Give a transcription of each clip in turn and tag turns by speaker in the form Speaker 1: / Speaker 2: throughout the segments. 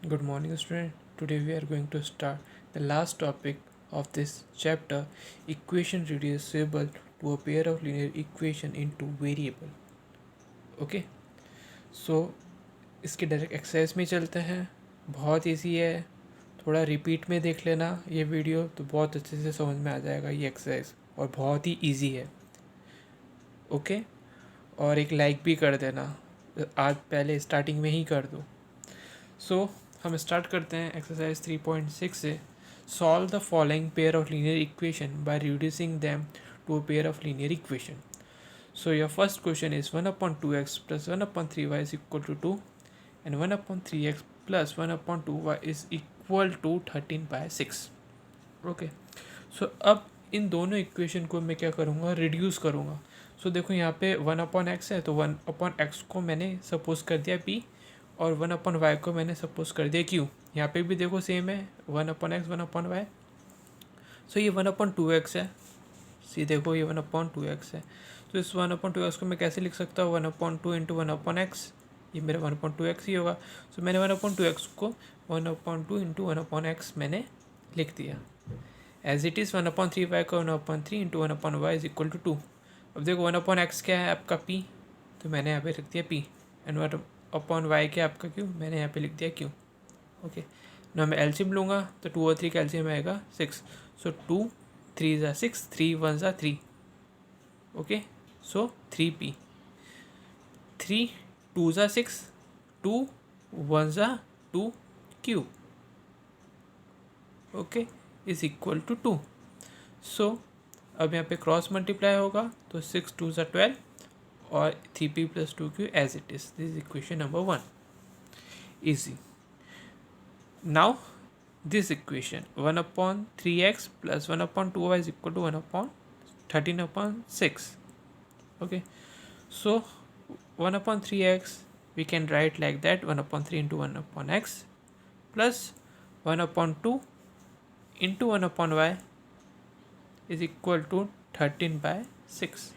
Speaker 1: Good morning, student. Today we are going to start the last topic of this chapter, equation reducible to a pair of linear equation into variable. Okay, so इसके direct exercise में चलते हैं. बहुत easy है. थोड़ा repeat में देख लेना ये वीडियो तो बहुत अच्छे से समझ में आ जाएगा ये एक्सरसाइज और बहुत ही इजी है. ओके, और एक लाइक भी कर देना. आज पहले स्टार्टिंग में ही कर दो. सो हम स्टार्ट करते हैं एक्सरसाइज 3.6 से. Solve the following pair of linear equation by reducing them to a pair of linear equation. So your first question is 1 upon 2x plus 1 upon 3y is equal to 2 and 1 upon 3x plus 1 upon 2y is equal to 13 by 6. Okay. So अब इन दोनों equation को मैं क्या करूँगा, reduce करूँगा. सो देखो यहाँ पे 1 अपॉन एक्स है तो 1 अपॉन एक्स को मैंने सपोज कर दिया p और 1 अपॉन वाई को मैंने सपोज कर दिया q. यहाँ पे भी देखो सेम है 1 अपॉन एक्स 1 अपॉन वाई. सो ये 1 अपॉन 2x है. सी देखो ये 1 अपॉन 2x है. तो इस 1 अपॉन 2x को मैं कैसे लिख सकता हूँ, 1 अपॉन 2 इंटू 1 अपॉन एक्स. ये मेरा 1 अपॉन 2x ही होगा. सो मैंने 1 अपॉन 2x को 1 अपॉन 2 इंटू 1 अपॉन एक्स मैंने लिख दिया. As it is 1 upon 3y का 1 upon 3 into 1 upon Y is equal to 2. अब देखो 1 अपॉन एक्स क्या है आपका p, तो मैंने यहाँ पे लिख दिया p. एंड 1 अपॉन वाई क्या है आपका q, मैंने यहाँ पे लिख दिया q. ओके, ना मैं एल्शियम लूँगा तो 2 और 3 का एल्शियम आएगा 6. सो 2 3 ज़ा 6, 3 1 ज़ा 3. ओके, सो 3p. 3 2 ज़ा 6, 2 1 ज़ा 2q. Okay, is equal to 2. So अब यहाँ पे क्रॉस मल्टीप्लाई होगा तो 6 2 ज़ा 12 और 3p plus 2q as it is. This is equation number 1. Easy. Now this equation 1 upon 3x plus 1 upon 2y is equal to 1 upon 13 upon 6. Okay, so 1 upon 3x we can write like that, 1 upon 3 into 1 upon x plus 1 upon 2 into 1 upon y is equal to 13 by 6.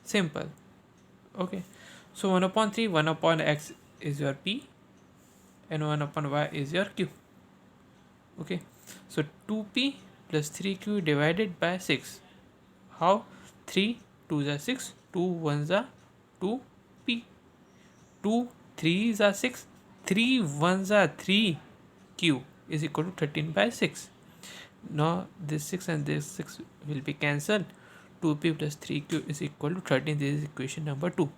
Speaker 1: Simple. Okay, so 1 upon 3, 1 upon x is your p and 1 upon y is your q. Okay, so 2p plus 3q divided by 6. How? 3 2 is 6, 2 1 is 2p, 2 3 is 6, 3 1 is 3q is equal to 13 by 6. Now this 6 and this 6 will be cancelled. 2p plus 3q is equal to 13. This is equation number 2.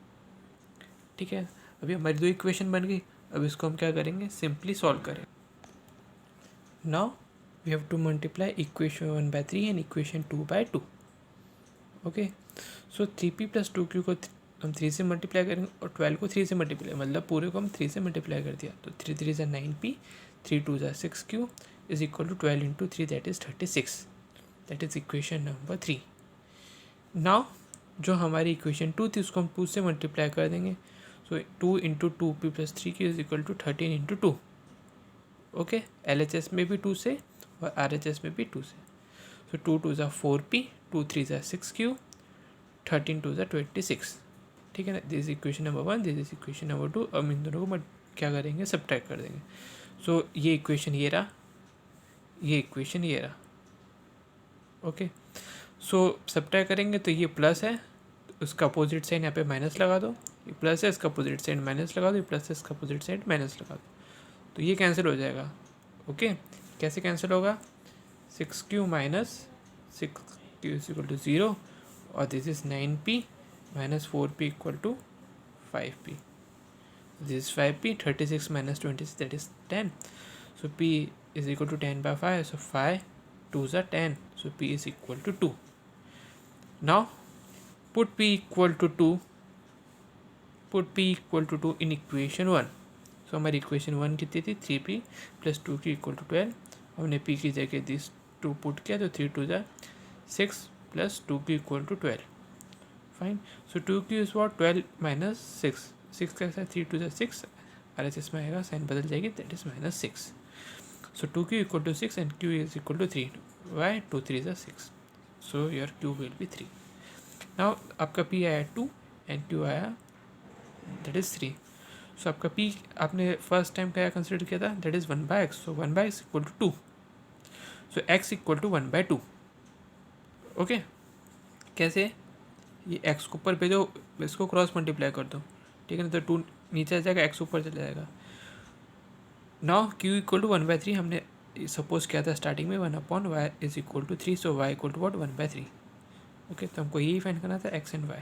Speaker 1: ठीक है, अभी हमारी दो equation बन गई. अब इसको हम क्या करेंगे, सिंपली सॉल्व करें. Now we have to multiply equation 1 by 3 and equation 2 by 2. Okay, so 3p plus 2q को हम 3 से मल्टीप्लाई करेंगे और 12 को 3 से मल्टीप्लाई, मतलब पूरे को हम 3 से मल्टीप्लाई कर दिया. तो 3 3 ज़ा 9p, 3 2 ज़ा 6q is equal to 12 into 3 that is 36. That is equation number 3. Now जो हमारी इक्वेशन 2 थी उसको हम 2 से मल्टीप्लाई कर देंगे. So 2 into 2p plus 3q is equal to 13 into 2. Okay, LHS में भी 2 से और RHS में भी 2 से. सो 2 2 ज़ा 4p, 2 3 ज़ा 6q, 13 2 ज़ा 26. ठीक है ना. This equation number 1, this is equation number 2. अब इन दोनों को क्या करेंगे, सब्ट्रैक्ट कर देंगे. सो ये इक्वेशन ये रहा, ये इक्वेशन ये रहा. ओके, सो सब्ट्रैक्ट करेंगे तो ये प्लस है तो उसका अपोजिट साइन यहाँ पे माइनस लगा दो. ये प्लस है, इसका अपोजिट साइड माइनस लगा दो. ये प्लस है, इसका अपोजिट साइड माइनस लगा दो. तो ये कैंसिल हो जाएगा. ओके, कैसे कैंसिल होगा, 6q minus 6q is equal to 0 और this is 9p minus 4p equal to 5p. This is 5p, 36 minus 26 that is 10. So p is equal to 10 by 5. So 5 2 is 10. So p is equal to 2. Now put p equal to 2. Put p equal to 2 in equation 1. सो हमारी equation 1 कितनी थी, 3p plus 2q equal to 12. हमने p की जगह this 2 put किया तो 3 2 ज़ा 6 plus 2q equal to 12. Fine. So 2q is what, 12 minus 6. 6 कैसा है, 3 2 ज़ा 6. RHS में आएगा, साइन बदल जाएगी, that is minus 6. So 2q equal to 6 and q is equal to 3. Why, 2 3 ज़ा 6. So your q will be 3. Now आपका p आया 2 एंड q आया दैट इज 3. सो आपका p आपने फर्स्ट टाइम क्या कंसिडर किया था, that is 1/x, so 1/x equal to 2, so x equal to 1/2। Okay, कैसे, ये x को ऊपर भेजो, इसको क्रॉस मल्टीप्लाई कर दो, ठीक है ना, तो 2 नीचे आ जाएगा, x ऊपर चला जाएगा। नाउ q इक्वल टू 1/3 हमने सपोज किया था स्टार्टिंग में, 1/y is equal to 3, so y equal to what 1/3। Okay, तो हमको यही फाइंड करना था x and y।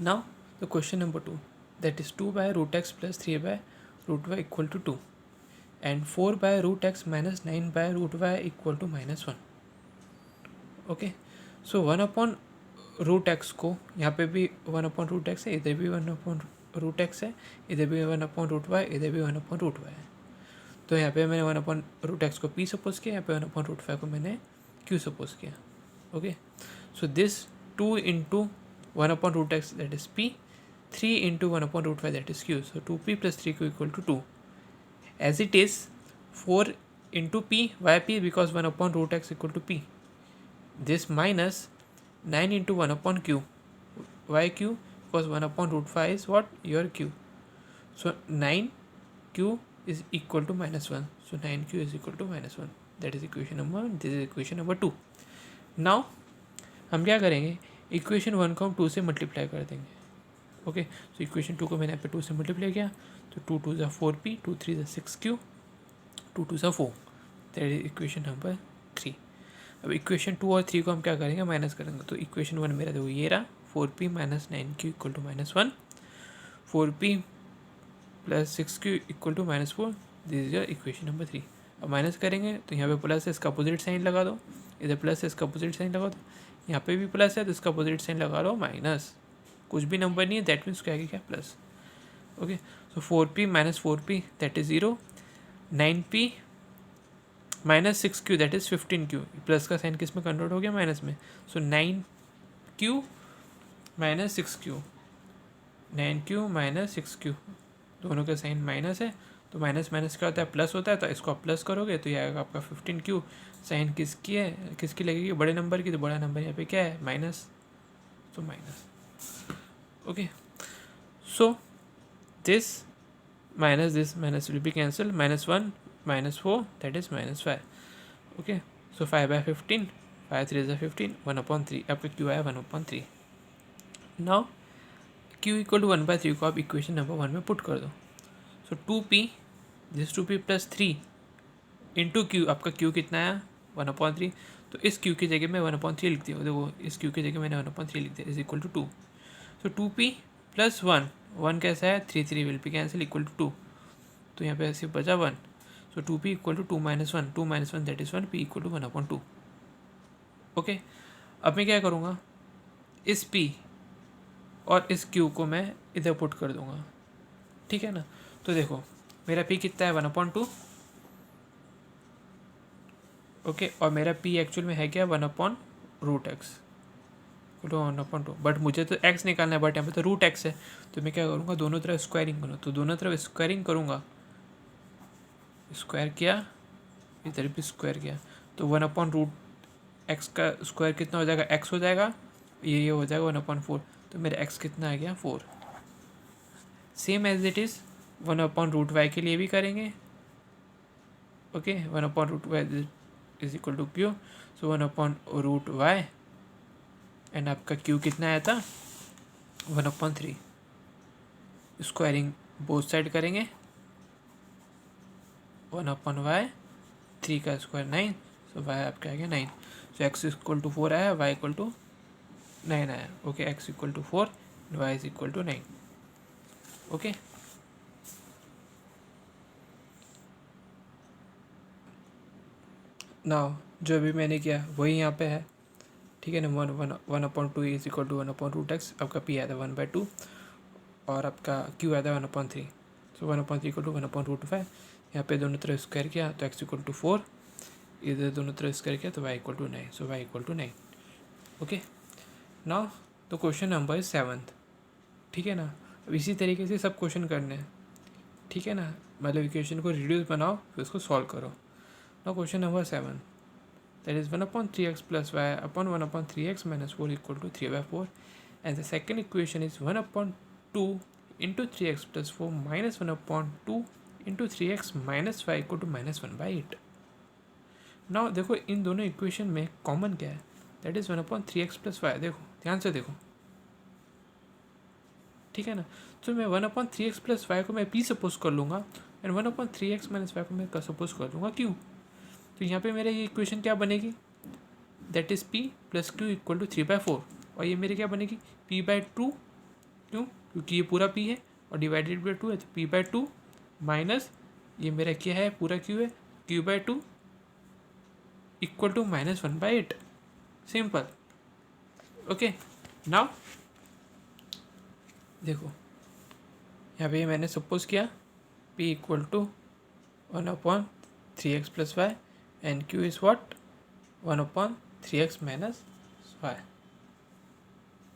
Speaker 1: Now the question number 2, that is 2/√x plus 3/√y equal to 2 and 4/√x minus 9/√y equal to -1। Okay, so 1/√x को यहाँ पे भी 1/√x है, इधर भी 1/√x है, इधर भी 1/√y, इधर भी 1/√y है। तो यहाँ पे मैंने 1/√x को p सपोज किया, यहाँ पे 1/√y को मैंने q सपोज किया। Okay, so this 2 into 1/√x that is p, 3 into 1/√y that is q, so 2p plus 3q equal to 2, as it is 4 into p, why p, because 1/√x equal to p, this minus 9 into 1/q, why q, because 1/√5 is what, your q, so 9q is equal to -1, so 9q is equal to -1, that is equation number 1, this is equation number 2। now हम क्या करेंगे, equation 1 को हम 2 से multiply कर देंगे। Okay, so equation 2 को मैंने यहाँ पे 2 से मल्टीप्लाई किया, तो 2 2 ज़ा 4p, 2 3 ज़ा 6q, 2 2 ज़ा 4, दैट इज इक्वेशन नंबर 3। अब इक्वेशन 2 और 3 को हम क्या करेंगे, माइनस करेंगे, तो इक्वेशन 1 मेरा देखो ये रहा, 4p minus 9q equal to -1, 4p plus 6q equal to -4, this is your equation number 3। अब माइनस करेंगे तो यहाँ पे प्लस है, इसका अपोजिट साइन लगा दो, इधर प्लस है, इसका अपोजिट साइन लगा दो, यहाँ पे भी प्लस है तो इसका अपोजिट साइन लगा लो माइनस, कुछ भी नंबर नहीं है दैट मीन्स क्या है, क्या plus. Okay, so 4p minus 4p that is 0, 9p minus 6q that is 15q, plus का साइन किस में कन्वर्ट हो गया, माइनस में, सो 9q minus 6q, 9q minus 6q, दोनों का साइन माइनस है, तो माइनस माइनस क्या होता है, प्लस होता है, तो इसको आप प्लस करोगे तो ये आएगा आपका 15q, साइन किसकी है, किसकी लगेगी, बड़े नंबर की, तो बड़ा नंबर यहाँ पे क्या है, माइनस, तो minus. Okay, so this minus will be cancel, -1 -4 that is -5। Okay, so 5/15, 5 3 is 15, 1/3, आपका q आया 1/3। नाउ q इक्वल टू 1/3 को आप इक्वेशन नंबर 1 में पुट कर दो, सो 2p, this 2p plus 3 into q, आपका q कितना आया 1/3, तो इस q की जगह में 1/3 लिख दिया, देखो इस q की जगह मैंने 1/3 लिख दिया, is equal to 2, so 2p plus 1 कैसा है, 3 3 will be cancel equal to 2, तो यहाँ पे सिर्फ बचा 1, so 2p equal to 2 minus 1, 2 minus 1 that is 1, p equal to 1/2। Okay, अब मैं क्या करूँगा, इस p और इस q को मैं इधर पुट कर दूँगा, ठीक है ना, तो देखो मेरा p कितना है 1/2, ओके, और मेरा p एक्चुअल में है क्या 1/√x, 1/2, बट मुझे तो x निकालना है, बट यहाँ पे तो √x है, तो मैं क्या करूँगा, दोनों तरफ स्क्वायरिंग करूँ, तो दोनों तरफ स्क्वायरिंग करूँगा, स्क्वायर किया, इधर भी स्क्वायर किया, तो 1/√x का स्क्वायर कितना हो जाएगा, x हो जाएगा, ये हो जाएगा 1/4, तो मेरा x कितना आ गया 4। Same as it is 1/√y के लिए भी करेंगे। Okay, 1/√y is equal to q, so 1/√y and आपका q कितना आया था 1/3, स्क्वायरिंग बोथ साइड करेंगे, 1/y, 3 का स्क्वायर 9, सो y आपका आ गया 9, सो x इक्वल टू 4 आया, y इक्वल टू 9 आया। Okay, x equal to 4, y is equal to 9। Okay, now जो भी मैंने किया वही यहाँ पे है, ठीक है ना, 1/2 इज इक्वल टू 1/√x, आपका p आया था 1/2 और आपका q आया था 1/3, सो 1/3 इक्वल टू 1/√5, यहाँ पे दोनों तरफ स्क्वायर किया तो x इक्वल टू 4, इधर दोनों तरफ स्क्वायर किया तो y equal to 9, so y equal to 9। Okay, now तो क्वेश्चन नंबर इज 7th, ठीक है ना, अब इसी तरीके से सब क्वेश्चन करने हैं, ठीक है ना, मतलब इक्वेशन को रिड्यूस बनाओ फिर उसको सॉल्व करो। Now question number 7, that is 1/3x plus y upon 1/3x minus 4 equal to 3/4, and the second equation is 1/2 into 3x+4 -1/2 into 3x - 5 equal to -1/8। Now देखो इन दोनों इक्वेशन में कॉमन क्या है, दैट इज़ 1/3x+5। देखो ध्यान से देखो, ठीक है ना। तो मैं 1/3x+5 को मैं p सपोज कर लूँगा एंड 1/3x - 5 को मैं सपोज कर लूँगा q। तो यहाँ पे मेरे ये इक्वेशन क्या बनेगी, that is p + q equal to 3/4। और ये मेरे क्या बनेगी, p/2। क्यों, क्योंकि ये पूरा p है और डिवाइडेड बाई 2 है, तो p/2 माइनस ये मेरा क्या है, पूरा q है, q/2 equal to -1/8। Simple. Okay, now देखो यहाँ पे मैंने सपोज किया p equal to 1/3x+5 and q is what, 1/3x - 5।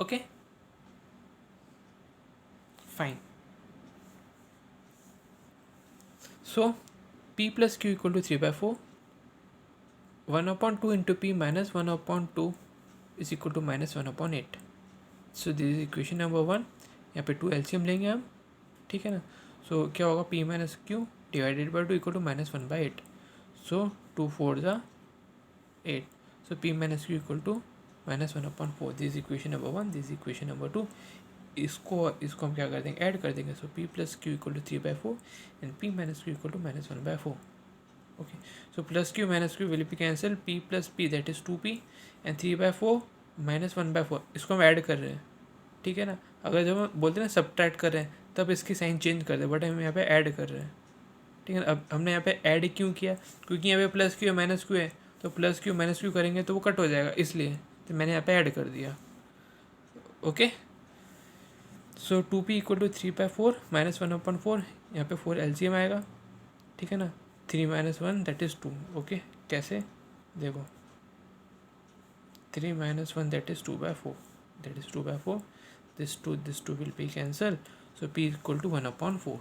Speaker 1: Okay fine. So p + q equal to 3/4, 1/2 into p minus 1/2 is equal to -1/8। So this is equation number 1। यहाँ पे 2 LCM लेंगे हम, ठीक है ना। सो क्या होगा, p - q divided by 2 equal to -1/8। So 2 4 ज़ा 8। So p - q equal to -1/4। This equation number 1, this equation number 2। इसको हम क्या कर देंगे, ऐड कर देंगे। So p + q equal to 3/4 and p - q equal to -1/4। okay, so plus q minus q will be cancel, p plus p that is 2p and 3/4 minus 1/4 इसको हम add कर रहे हैं, ठीक है ना। अगर जब हम बोलते हैं ना सब्ट्रैक्ट कर रहे हैं तब इसकी साइन चेंज कर दे, बट हम यहाँ पे ऐड कर रहे हैं, ठीक है ना। अब हमने यहाँ पे ऐड क्यों किया, क्योंकि यहाँ पे प्लस क्यू माइनस क्यू है, तो प्लस क्यू माइनस क्यू करेंगे तो वो कट हो जाएगा, इसलिए तो मैंने यहाँ पे ऐड कर दिया। Okay, so 2p equal to 3/4 minus 1/4, यहाँ पे 4 एलसीएम आएगा, ठीक है ना। 3 - 1 दैट इज़ 2। ओके, कैसे देखो, 3 - 1 that is 2/4, that is 2/4। this 2 will be cancel, so p equal to 1/4।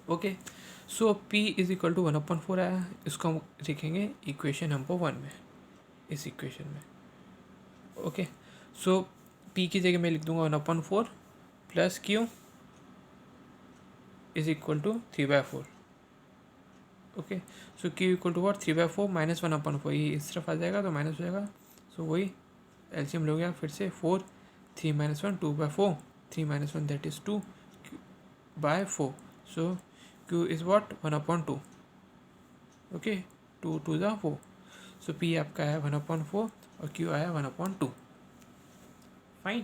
Speaker 1: Okay, so p is equal to 1/4 आया, इसको हम लिखेंगे इक्वेशन नंबर 1 में, इस इक्वेशन में। ओके, सो p की जगह मैं लिख दूंगा 1/4 plus q is equal to 3/4। Okay, so q equal to what, 3/4 minus 1/4, ये इस तरफ आ जाएगा तो माइनस हो जाएगा। सो वही एलसीएम लो गया फिर से, 4 3 - 1 2/4, 3 - 1 that is 2/4। So q is what 1/2। Okay, 2 2 ज़ा 4। सो p आपका है 1/4 और q आया 1/2। Fine.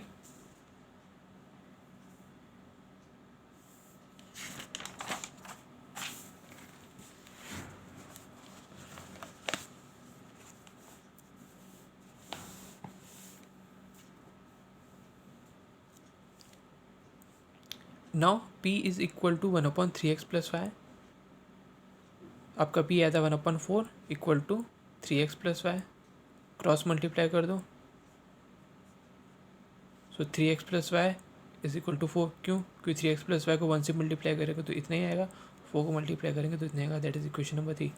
Speaker 1: Now p is equal to 1/3x+5। आपका p आया था 1/4 equal to 3x+5, cross multiply कर दो। सो 3x+5 इज इक्वल टू 4। क्यों, क्योंकि 3x+5 को 1 से मल्टीप्लाई करेंगे तो इतना ही आएगा, 4 को मल्टीप्लाई करेंगे तो इतना आएगा, दैट इज इक्वेशन नंबर 3।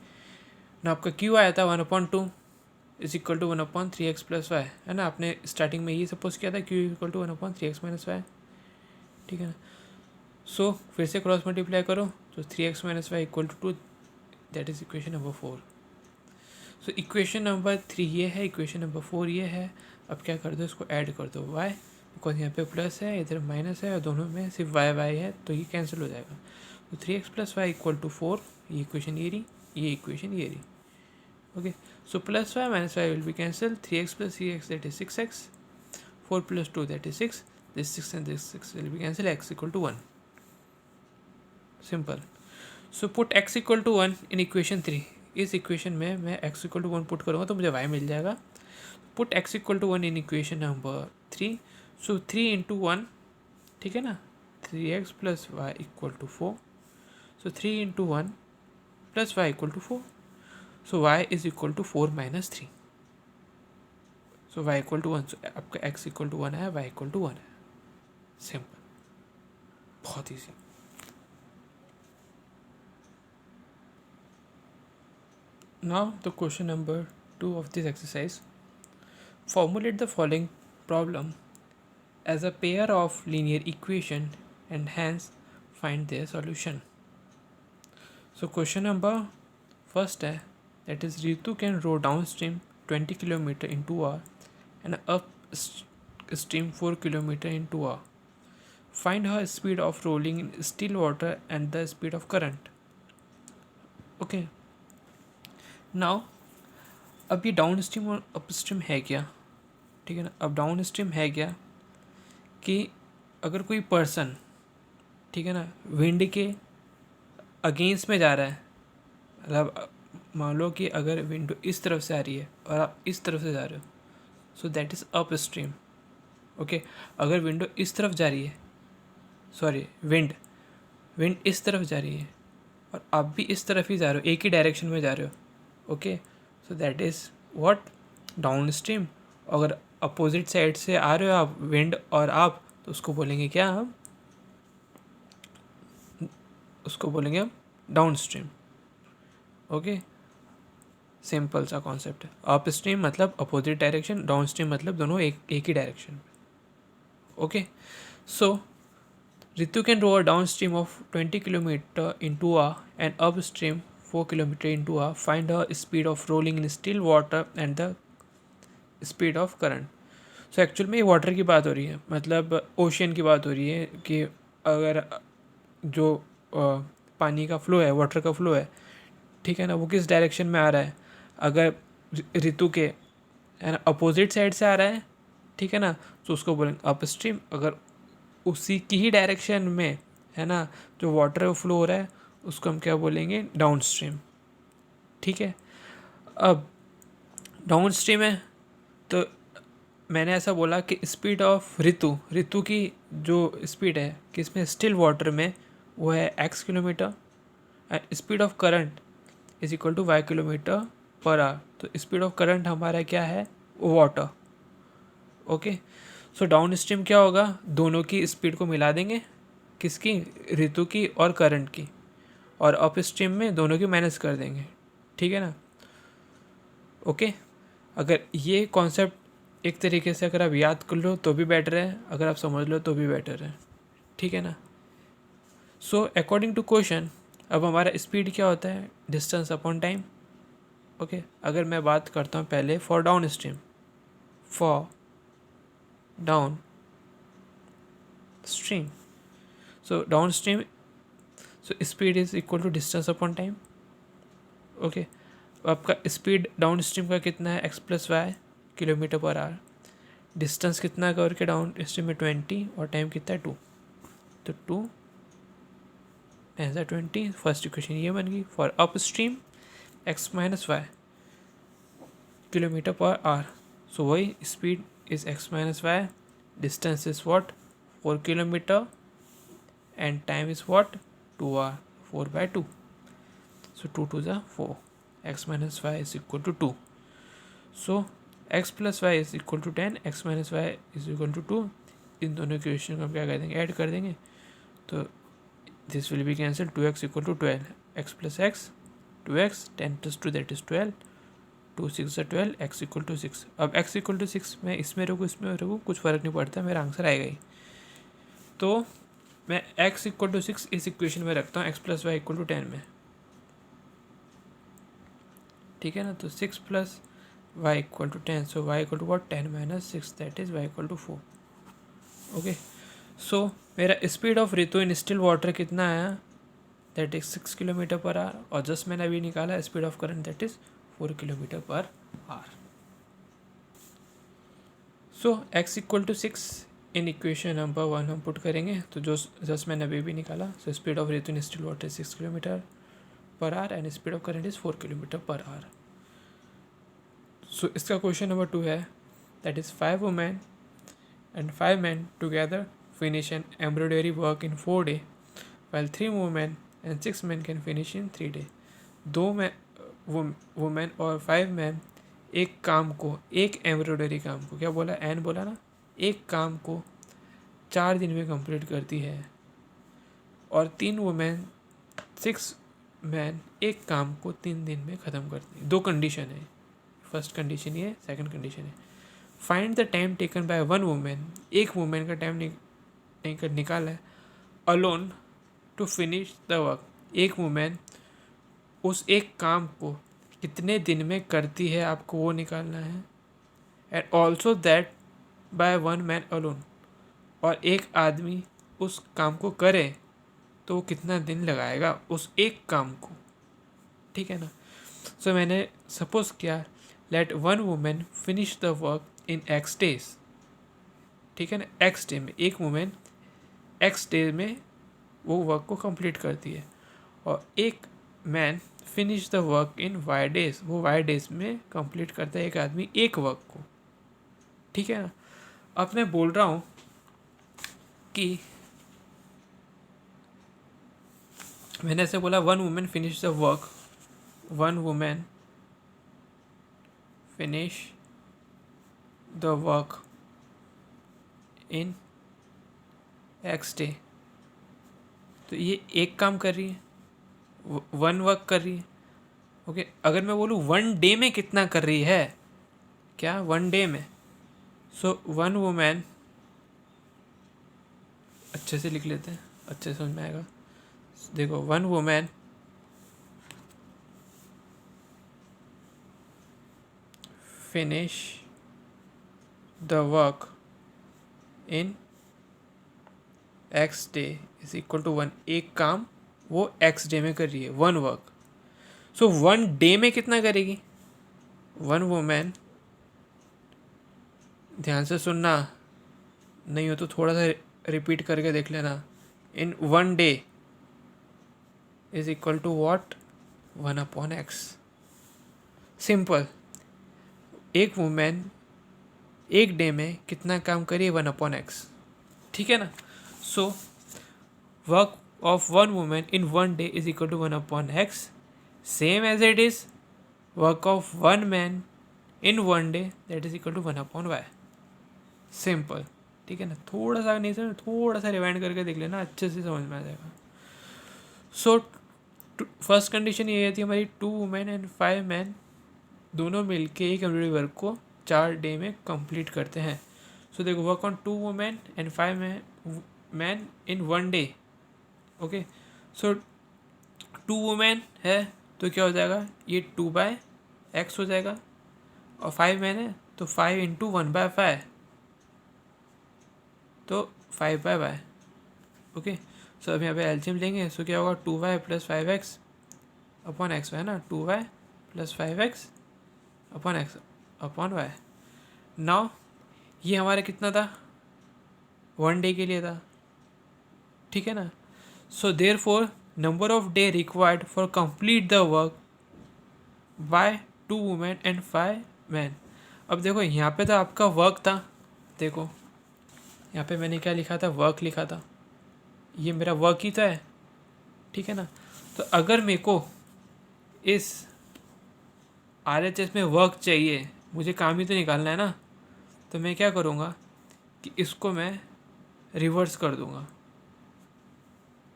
Speaker 1: ना आपका q आया था 1/2 इज इक्वल टू 1/3x+5, है ना। आपने स्टार्टिंग में ये सपोज किया था q इक्वल टू 1/3x - 5, ठीक है ना। सो फिर से क्रॉस मल्टीप्लाई करो तो 3x - 5 equal to 2, that is equation number 4। So equation number 3 ये है, इक्वेशन नंबर 4 ये है। अब क्या कर दो, इसको ऐड कर दो, y, बिकॉज यहाँ पे प्लस है इधर माइनस है और दोनों में सिर्फ y है तो ये कैंसिल हो जाएगा। तो 3x+5 इक्वल टू 4, ये इक्वेशन ये रही, ये इक्वेशन ये रही। Okay, so +5 - 5 will be cancel, 3x + 3x that is 6x, 4 + 2 that is 6, this 6 and this 6 will be cancel, x equal to 1। Simple. So put x equal to 1 in equation 3। इस equation में मैं x equal to 1 put करूँगा तो मुझे y मिल जाएगा। Put x equal to 1 in equation number 3। So 3 × 1, ठीक है ना, 3x + y equal to 4। So 3 × 1 + y equal to 4। So y is equal to 4 - 3। So y equal to 1, so आपका x equal to 1 है, y इक्वल टू 1 है। Simple, बहुत easy. Now the question number 2 of this exercise. Formulate the following problem as a pair of linear equation and hence find their solution. So question number first है, that is Ritu can row downstream 20 km in 2 hours and upstream 4 km in 2 hours. Find her speed of rolling in still water and the speed of current. Okay, now अब ये down stream और up stream है क्या, ठीक है ना. अब down stream है क्या कि अगर कोई पर्सन, ठीक है ना, विंड के अगेंस्ट में जा रहा है, मतलब मान लो कि अगर विंड इस तरफ से आ रही है और आप इस तरफ से जा रहे हो, so that is up stream. Okay, अगर विंडो इस तरफ जा रही है, सॉरी विंड इस तरफ जा रही है और आप भी इस तरफ ही जा रहे हो, एक ही डायरेक्शन में जा रहे हो. Okay, so that is what, down stream. अगर अपोजिट साइड से आ रहे हो आप, विंड और आप, तो उसको बोलेंगे क्या हम, उसको बोलेंगे हम डाउन स्ट्रीम. ओके, सिंपल सा कॉन्सेप्ट है. अप स्ट्रीम मतलब अपोजिट डायरेक्शन, डाउन स्ट्रीम मतलब दोनों एक ही डायरेक्शन में. Okay, so Ritu can row a downstream of 20 km in 2 hours and upstream 4 km in 2 hours. Find her speed of rolling in still water and the speed of current. So actual में ये water की बात हो रही है, मतलब ocean की बात हो रही है कि अगर जो पानी का फ्लो है, वाटर का फ्लो है, ठीक है ना, वो किस डायरेक्शन में आ रहा है. अगर ऋतु के, है ना, अपोजिट साइड से आ रहा है, ठीक है ना, तो उसको बोलेंगे अप स्ट्रीम. अगर उसी की ही डायरेक्शन में, है ना, जो वाटर फ्लो हो रहा है, उसको हम क्या बोलेंगे, डाउन स्ट्रीम. ठीक है, अब डाउन स्ट्रीम है तो मैंने ऐसा बोला कि स्पीड ऑफ ऋतु की जो स्पीड है किसमें, स्टिल वाटर में, वो है x kilometre and speed of current is equal to y kilometre per hour. तो स्पीड ऑफ करंट हमारा क्या है, water. Okay, so downstream क्या होगा, दोनों की स्पीड को मिला देंगे, किसकी, ऋतु की और करंट की, और अप स्ट्रीम में दोनों की माइनस कर देंगे. ठीक है ना. ओके, अगर ये कॉन्सेप्ट एक तरीके से अगर आप याद कर लो तो भी बेटर है, अगर आप समझ लो तो भी बेटर है. ठीक है ना. सो अकॉर्डिंग टू क्वेश्चन, अब हमारा स्पीड क्या होता है, डिस्टेंस अपॉन टाइम. ओके, अगर मैं बात करता हूँ पहले for down stream, for down stream, so downstream, so speed is equal to distance upon time. ओके, आपका स्पीड डाउन स्ट्रीम का कितना है, x plus y kilometre per hour. Distance कितना कवर के डाउन स्ट्रीम में 20 और टाइम कितना है 2, तो 2 ऐसा 20. फर्स्ट इक्वेशन ये बन गई. For upstream x minus Y kilometre per hour, so वही speed is x minus Y, distance is what, 4 kilometer and time is what, 2 hour, 4 by 2, so 2 to the 4, x minus y is equal to 2. so x plus y is equal to 10, x minus y is equal to 2. इन दोनों equation को हम क्या कर देंगे, add कर देंगे, तो this will be cancel. 2x equal to 12, x plus x 2x, 10 plus 2 that is 12, 2 6 12, x equal to 6. अब x इक्वल टू 6 मैं इसमें रखूँ इसमें रखूँ कुछ फ़र्क नहीं पड़ता, मेरा आंसर आएगा ही. तो मैं x इक्वल टू 6 इस इक्वेशन में रखता हूँ, x plus Y equal to 10 में. ठीक है ना. तो 6 plus Y equal to 10, so Y equal to what, 10 minus 6 that is Y equal to 4. Okay, so मेरा speed of Ritu in still water कितना आया, that is 6 kilometre per hour. और just मैंने अभी निकाला speed of current, that is 4 kilometre per hour. So x equal to 6 in equation number 1 हम put करेंगे, तो जो जस्ट मैंने अभी भी निकाला. So speed of Ritu in still water 6 kilometre per hour and speed of current is 4 kilometre per hour. So इसका question number 2 है, that is 5 women and 5 men together finish an embroidery work in 4 days, while 3 women and 6 men can finish in 3 days. 2 women और 5 men एक काम को, एक embroidery काम को, क्या बोला, एन बोला ना, एक काम को 4 दिन में कंप्लीट करती है, और 3 वुमेन 6 मैन एक काम को 3 दिन में ख़त्म करती है. 2 कंडीशन है, फर्स्ट कंडीशन ये, सेकंड कंडीशन है. Find the time taken by one women, एक वुमेन का टाइम निकाला है alone to finish the work, एक वुमेन उस एक काम को कितने दिन में करती है आपको वो निकालना है। And also that by one man alone, और एक आदमी उस काम को करे तो वो कितना दिन लगाएगा उस एक काम को, ठीक है ना। सो मैंने सपोज किया let one women finish the work in x days, ठीक है ना, एक्स डे में एक वुमेन एक्स डे में वो वर्क को कंप्लीट करती है, और एक man finish the work in y days, वो वाई डेज में कंप्लीट करता है एक आदमी एक वर्क को, ठीक है ना। अब मैं बोल रहा हूँ कि मैंने ऐसे बोला one women finish the work, one women finish the work in x day, तो ये एक काम कर रही है, वन वर्क कर रही है, ओके। अगर मैं बोलूँ वन डे में कितना कर रही है, क्या वन डे में, सो वन वुमेन, अच्छे से लिख लेते हैं, अच्छे से समझ में आएगा। देखो one women finish the work in x day is equal to one, एक काम वो एक्स डे में कर रही है, one work. So one day में कितना करेगी, वन वुमेन, ध्यान से सुनना, नहीं हो तो थोड़ा सा रिपीट करके देख लेना। In one day is equal to what, one upon x, simple. एक वुमेन एक डे में कितना काम करिए, वन अपॉन एक्स, ठीक है ना। So work of one women in one day is equal to one upon x, same as it is work of one man in one day that is equal to one upon y, simple, ठीक है ना। थोड़ा सा नहीं समझ, थोड़ा सा rewind करके देख लेना, अच्छे से समझ में आ जाएगा। सो फर्स्ट कंडीशन ये थी हमारी, टू वुमेन एंड 5 मैन दोनों मिलके एक एम्ब्रॉयडरी वर्क को 4 डे में कंप्लीट करते हैं। सो देखो work on 2 women and 5 man in one day, okay. So 2 women है तो क्या हो जाएगा, ये 2/x हो जाएगा, और 5 मैन है तो 5 इंटू 1/5, तो 5/y, ओके। सो अब यहाँ पे एलसीएम लेंगे, सो क्या होगा, 2y + 5x अपॉन एक्स, है ना, 2y + 5x upon x upon y. Now ये हमारा कितना था, वन डे के लिए था, ठीक है ना। So therefore number of day required for complete the work by 2 women and 5 man. अब देखो यहाँ पे तो आपका वर्क था, देखो यहाँ पे मैंने क्या लिखा था, वर्क लिखा था, ये मेरा वर्क ही तो है, ठीक है ना। तो अगर मेरे को इस RHS में वर्क चाहिए, मुझे काम ही तो निकालना है ना, तो मैं क्या करूँगा कि इसको मैं रिवर्स कर दूँगा,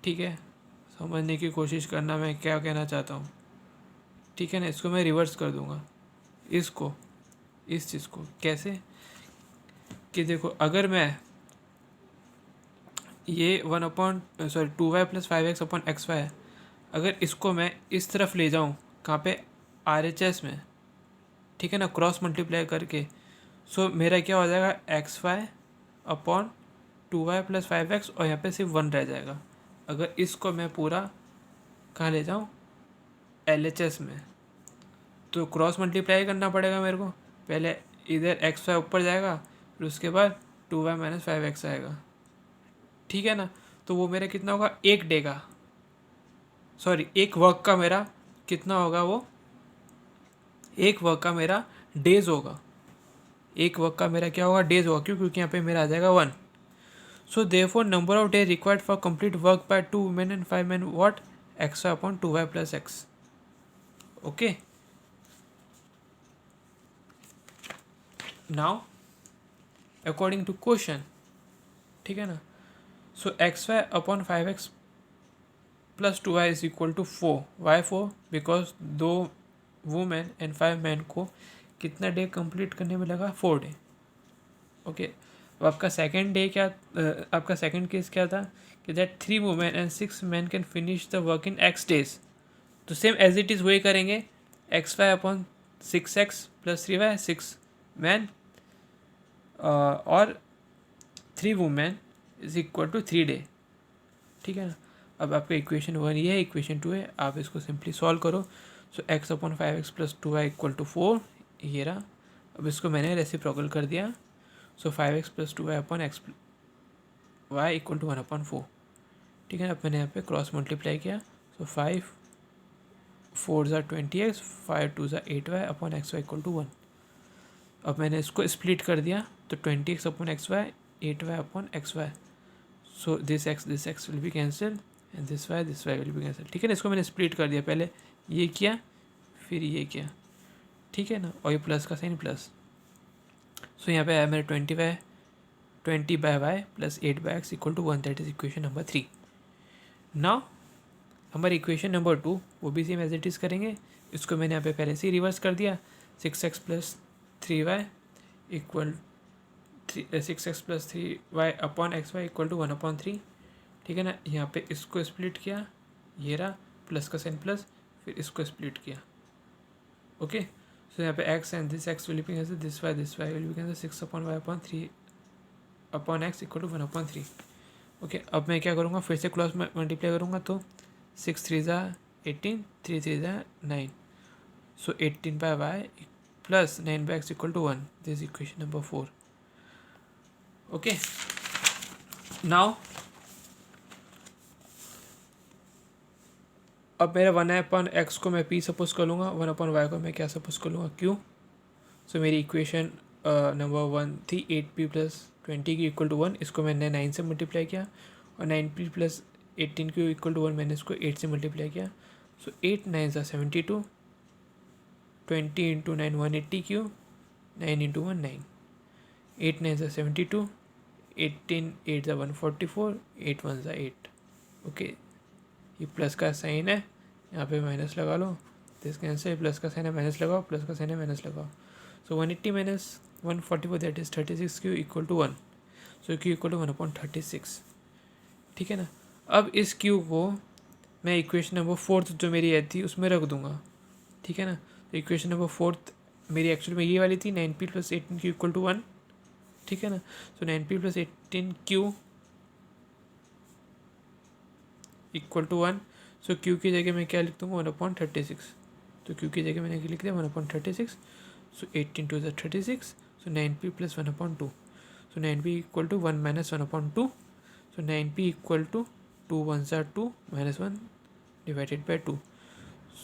Speaker 1: ठीक है। समझने की कोशिश करना मैं क्या कहना चाहता हूँ, ठीक है ना। इसको मैं रिवर्स कर दूँगा, इसको, इस चीज़ को कैसे, कि देखो अगर मैं ये 2y + 5x upon x Y, अगर इसको मैं इस तरफ ले जाऊँ, कहाँ पे, RHS में, ठीक है ना, क्रॉस मल्टीप्लाई करके, सो मेरा क्या हो जाएगा, XY अपॉन 2y + 5x, और यहाँ पे सिर्फ 1 रह जाएगा। अगर इसको मैं पूरा कहाँ ले जाऊँ, LHS में, तो क्रॉस मल्टीप्लाई करना पड़ेगा मेरे को, पहले इधर XY ऊपर जाएगा, फिर उसके बाद 2y - 5x आएगा, ठीक है ना। तो वो मेरा कितना होगा, एक डे का, सॉरी एक वर्क का मेरा कितना होगा, वो एक वर्क का मेरा डेज होगा, एक वर्क का मेरा क्या होगा, डेज होगा, क्यों, क्योंकि यहाँ पे मेरा आ जाएगा 1। So therefore number of day required for complete work by 2 women and 5 man what, XY upon 2y + x, okay. Now according to question, ठीक है ना, so XY upon 5x + 2y is equal to 4, y 4, because 2 women and 5 man को कितना day complete करने में लगा, 4 day, okay, अब आपका सेकंड डे क्या, आपका सेकंड केस क्या था कि that 3 women and 6 man can finish the work in x days. तो सेम एज इट इज़ वही करेंगे, xy/6x + 3y, 6 मैन और 3 women is equal to 3 day. ठीक है ना। अब आपका इक्वेशन 1 ये है, इक्वेशन 2 है, आप इसको सिंपली सॉल्व करो। सो x/5x + 2y = 4, ये रहा। अब इसको मैंने रेसिप्रोकल कर दिया, सो 5x + 2y/x y = 1/4। ठीक है, अब मैंने यहाँ पे क्रॉस मल्टीप्लाई किया, सो 5 4 ज़ा 20x, 5 2 ज़ा 8y/xy = 1। अब मैंने इसको स्प्लिट कर दिया, तो 20x/xy, 8y/xy, so this x will be cancel and this y will be cancel. ठीक है ना, इसको मैंने स्प्लिट कर दिया, पहले ये किया फिर ये किया। ठीक है ना, और ये प्लस का साइन प्लस, सो यहाँ पे आया मेरे 20/y + 8/x = 1, that is equation number 3। Now हमारी इक्वेशन नंबर 2 वो भी सेम एज इट इज़ करेंगे। इसको मैंने यहाँ पे पहले से ही रिवर्स कर दिया, 6x + 3y = 6x + 3y/xy = 1/3। ठीक है ना, यहाँ पे इसको स्प्लिट किया, ये रहा प्लस का साइन प्लस, फिर इसको स्प्लिट किया। ओके, सो यहाँ पे x and this x will be cancel, this y will be cancel, 6/y/3/x = 1/3। Okay, अब मैं क्या करूँगा, फिर से क्रॉस मल्टीप्लाई करूँगा, तो 6 3 ज़ा 18, 3 3 ज़ा 9, सो 18/y + 9/x = 1, this is equation number 4। Okay, now अब मेरा 1/x को मैं p सपोज कर लूँगा, 1/y को मैं क्या सपोज कर लूँगा, q। सो मेरी इक्वेशन नंबर 1 थी 8p + 20 q = 1, इसको मैंने 9 से मल्टीप्लाई किया, और 9p + 18 q = 1 मैंने इसको 8 से मल्टीप्लाई किया। सो 8 9 ज़ा 72, 20 × 9 180 q, 9 × 1 9, 8 9 ज़ा 72, 18 8 ज़ा 144, 8 1 ज़ा 8। ओके, ये प्लस का साइन है, यहाँ पे माइनस लगा लो, दिस कैंसिल, प्लस का साइन है माइनस लगाओ, प्लस का साइन है माइनस लगाओ, सो 180 - 144, that is 36 q = 1, so q = 1/36। ठीक है ना, अब इस q को मैं इक्वेशन नंबर 4 जो मेरी आई थी उसमें रख दूंगा। ठीक है ना, तो इक्वेशन नंबर 4 मेरी एक्चुअली में ये वाली थी, 9p + 18 q = 1। ठीक है ना, सो 9p + 18 q = 1, सो q की जगह मैं क्या लिख दूँगा, 1/36। तो q की जगह मैंने लिख दिया 1/36, सो 18 2 ज़ा 36, सो 9p + 1/2, सो 9p = 1 - 1/2, सो 9p = 2 1 ज़ा 2 -1 / 2,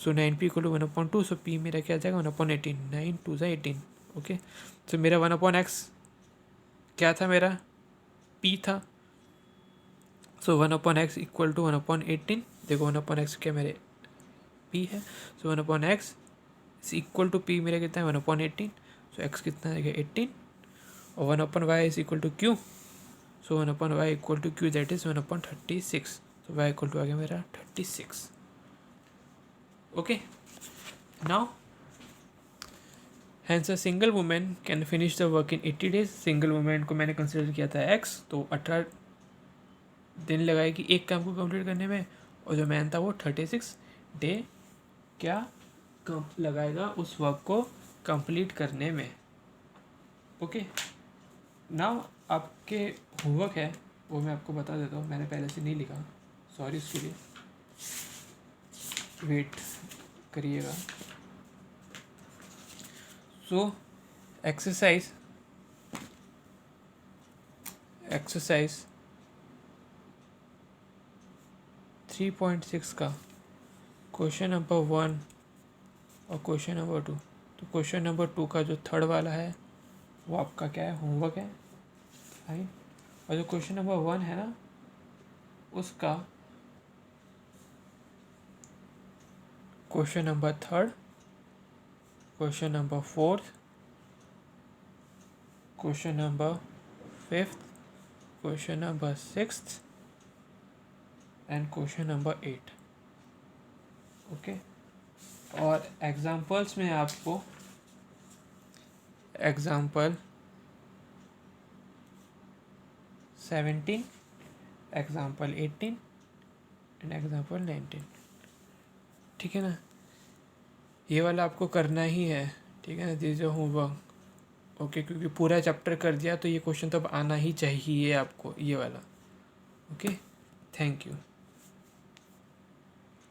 Speaker 1: सो 9p = 1/2, सो p मेरा क्या आ जाएगा 1/18, 9 2 ज़ा 18। ओके, सो मेरा 1/x क्या था, मेरा p था, सो 1/x = 1/18। देखो 1/x क्या मेरे p है, सो 1/x = p मेरा कितना है 1/18, सो x कितना है 18, और 1/y = q, so 1/y = q, that is 1/36, तो y = आ गया मेरा 36। Okay, now hence a single women can finish the work in 80 days. Single women को मैंने कंसिडर किया था x, तो 18 दिन लगाएगी एक काम को कंप्लीट करने में, और जो मैन था वो 36 डे क्या लगाएगा उस वर्क को कंप्लीट करने में। ओके, नाउ आपके होमवर्क है वो मैं आपको बता देता हूँ, मैंने पहले से नहीं लिखा, सॉरी इसके लिए, वेट करिएगा। सो एक्सरसाइज 3.6 का क्वेश्चन नंबर 1 और क्वेश्चन नंबर 2, तो क्वेश्चन नंबर 2 का जो थर्ड वाला है वो आपका क्या है, होमवर्क है, फाइन। और जो क्वेश्चन नंबर 1 है ना, उसका question number 3, question number 4, question number 5, question number 6 and question number 8। Okay, और एग्जाम्पल्स में आपको एग्जाम्पल 17, एग्जाम्पल 18 एंड एग्जाम्पल 19। ठीक है ना, ये वाला आपको करना ही है। ठीक है ना, दिस जो होमवर्क। ओके, क्योंकि पूरा चैप्टर कर दिया तो ये क्वेश्चन तो अब आना ही चाहिए आपको, ये वाला। Okay, thank you.